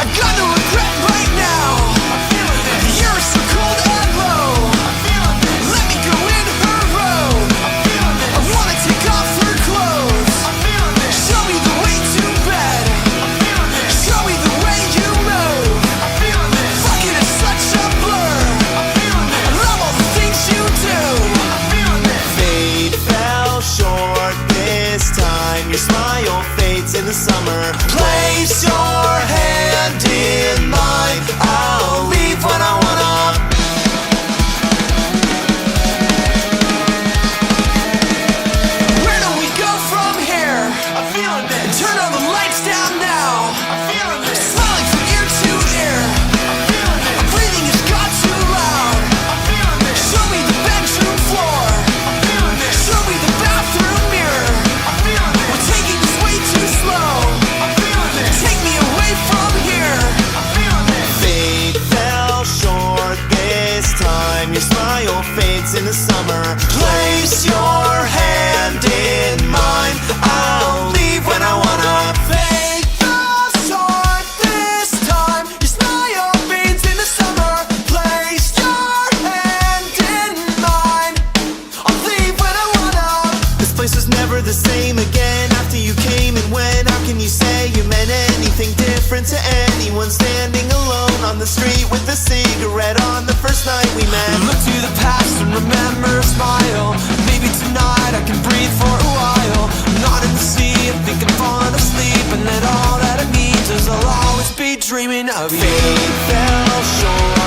I got no regret right now. You're so cold and low. Let me go in her road. I wanna take off her clothes. Show me the way to bed. Show me the way you move. Fucking is such a blur. I love all the things you do. Fate fell short this time. Your smile fades in the summer. Place your hand in mine. I'll leave when I wanna. Where do we go from here? I'm feeling this. Turn all the lights down now. I'm feeling this. Smiling from ear to ear. I'm feeling this. My breathing has got too loud. I'm feeling this. Show me the bedroom floor. I'm feeling this. Show me the bathroom mirror. I'm feeling this. We're taking this way too slow. I'm feeling this. Take me away from here. I'm feeling this. Fate fell short this time. Your smile fades in the summer. Place your hand in mine. I'll leave when I wanna. Fate fell short this time. Your smile fades in the summer. Place your hand in mine. I'll leave when I wanna. This place was never the same again after you came and went. How can you say you meant anything different to anyone standing alone on the street with a cigarette on the first night we met? Look to the past and remember, smile. Maybe tonight I can breathe for a while. I'm not in the sea, I think I'm falling asleep. And then all that it means is I'll always be dreaming of you. Fate fell short